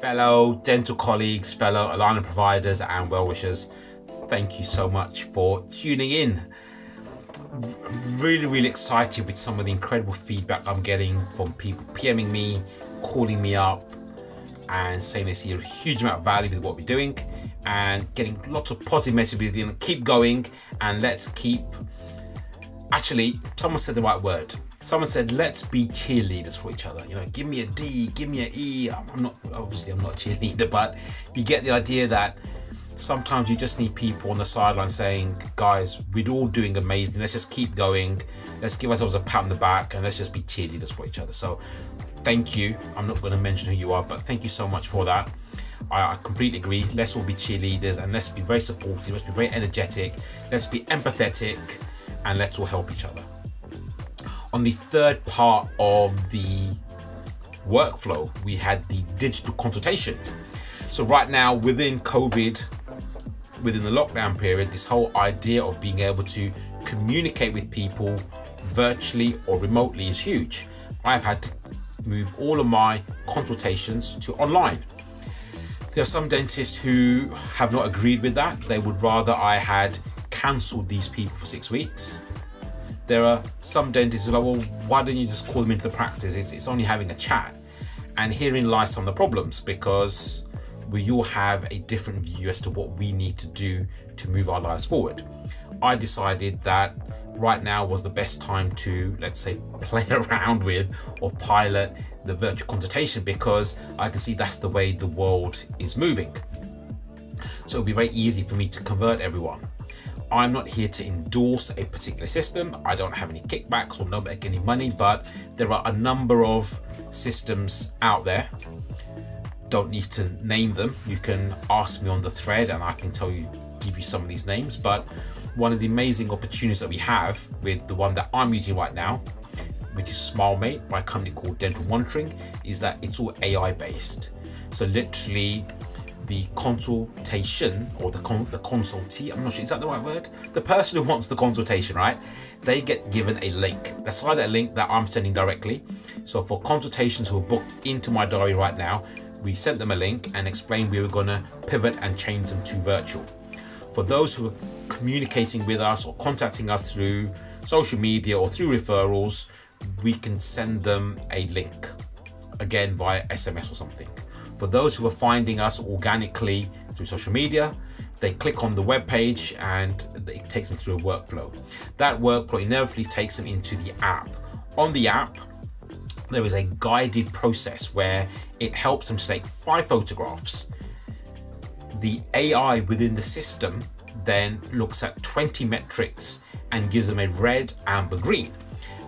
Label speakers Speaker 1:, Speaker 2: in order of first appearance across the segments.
Speaker 1: fellow dental colleagues, fellow alignment providers and well-wishers, thank you so much for tuning in. Really excited with some of the incredible feedback I'm getting from people PMing me, calling me up and saying they see a huge amount of value with what we're doing, and getting lots of positive messages. You know, keep going and let's keep, actually someone said the right word. Someone said, let's be cheerleaders for each other. You know, give me a D, give me an E. I'm not a cheerleader, but you get the idea that sometimes you just need people on the sideline saying, guys, we're all doing amazing. Let's just keep going. Let's give ourselves a pat on the back and let's just be cheerleaders for each other. So thank you. I'm not going to mention who you are, but thank you so much for that. I completely agree. Let's all be cheerleaders and let's be very supportive. Let's be very energetic. Let's be empathetic and let's all help each other. On the third part of the workflow, we had the digital consultation. So right now within COVID, within the lockdown period, this whole idea of being able to communicate with people virtually or remotely is huge. I've had to move all of my consultations to online. There are some dentists who have not agreed with that. They would rather I had cancelled these people for 6 weeks. There are some dentists who are like, well, why don't you just call them into the practice? It's only having a chat. And herein lies some of the problems, because we all have a different view as to what we need to do to move our lives forward. I decided that right now was the best time to, let's say, play around with or pilot the virtual consultation, because I can see that's the way the world is moving. So it'll be very easy for me to convert everyone. I'm not here to endorse a particular system. I don't have any kickbacks or not make any money, but there are a number of systems out there. Don't need to name them. You can ask me on the thread and I can give you some of these names. But one of the amazing opportunities that we have with the one that I'm using right now, which is SmileMate by a company called Dental Monitoring, is that it's all AI based. So literally the consultation, or the consultee, I'm not sure, is that the right word? The person who wants the consultation, right? They get given a link. That's either a link that I'm sending directly. So for consultations who are booked into my diary right now, we sent them a link and explained we were going to pivot and change them to virtual. For those who are communicating with us or contacting us through social media or through referrals, we can send them a link, again via SMS or something. For those who are finding us organically through social media, they click on the web page and it takes them through a workflow. That workflow inevitably takes them into the app. On the app, there is a guided process where it helps them to take 5 photographs. The AI within the system then looks at 20 metrics and gives them a red, amber, green.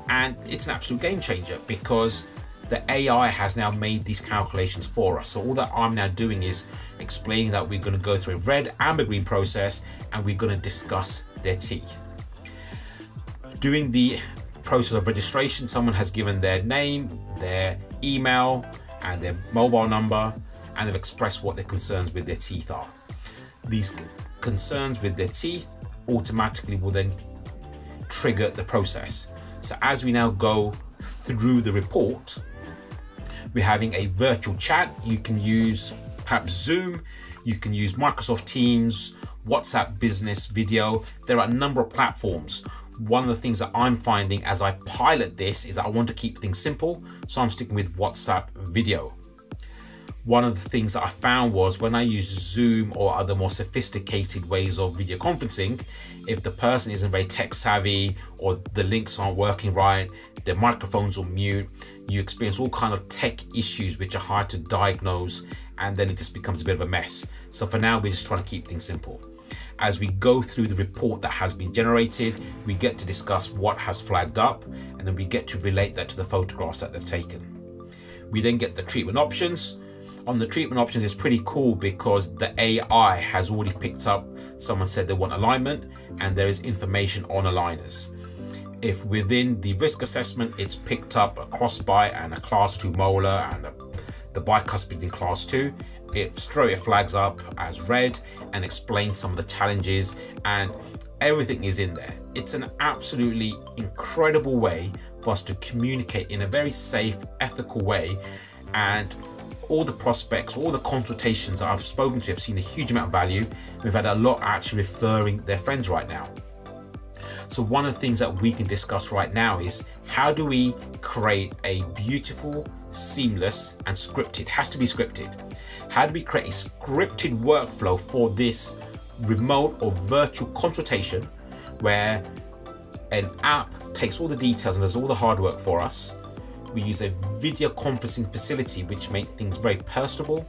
Speaker 1: And it's an absolute game changer, because the AI has now made these calculations for us. So all that I'm now doing is explaining that we're going to go through a red, amber, green process and we're going to discuss their teeth. During the process of registration, someone has given their name, their email and their mobile number, and they've expressed what their concerns with their teeth are. These concerns with their teeth automatically will then trigger the process. So as we now go through the report, we're having a virtual chat. You can use perhaps Zoom, you can use Microsoft Teams, WhatsApp Business Video. There are a number of platforms. One of the things that I'm finding as I pilot this is that I want to keep things simple, so I'm sticking with WhatsApp Video. One of the things that I found was when I use Zoom or other more sophisticated ways of video conferencing, if the person isn't very tech savvy or the links aren't working right, their microphones will mute, you experience all kind of tech issues which are hard to diagnose, and then it just becomes a bit of a mess. So for now, we're just trying to keep things simple. As we go through the report that has been generated, we get to discuss what has flagged up, and then we get to relate that to the photographs that they've taken. We then get the treatment options. On the treatment options, it's pretty cool because the AI has already picked up, someone said they want alignment, and there is information on aligners. If within the risk assessment, it's picked up a crossbite and a class 2 molar and the bicuspid in class 2, it straight away flags up as red and explains some of the challenges, and everything is in there. It's an absolutely incredible way for us to communicate in a very safe, ethical way, and all the prospects, all the consultations that I've spoken to have seen a huge amount of value. We've had a lot actually referring their friends right now. So one of the things that we can discuss right now is how do we create a beautiful, seamless and scripted, it has to be scripted. How do we create a scripted workflow for this remote or virtual consultation where an app takes all the details and does all the hard work for us. We use a video conferencing facility which makes things very personable,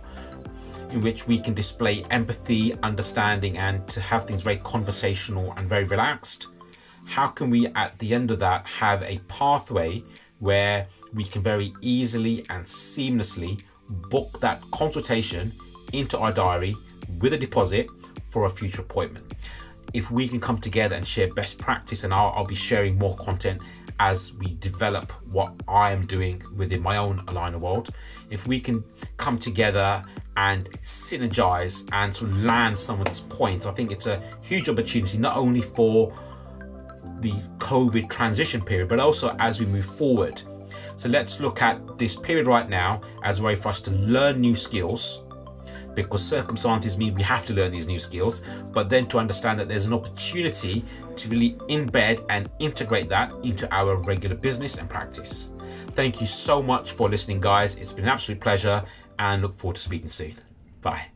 Speaker 1: in which we can display empathy, understanding, and to have things very conversational and very relaxed. How can we at the end of that have a pathway where we can very easily and seamlessly book that consultation into our diary with a deposit for a future appointment? If we can come together and share best practice, and I'll be sharing more content as we develop what I am doing within my own Aligner world. If we can come together and synergize and to land some of these points, I think it's a huge opportunity, not only for the COVID transition period, but also as we move forward. So let's look at this period right now as a way for us to learn new skills, because circumstances mean we have to learn these new skills, but then to understand that there's an opportunity to really embed and integrate that into our regular business and practice. Thank you so much for listening, guys. It's been an absolute pleasure and look forward to speaking soon. Bye.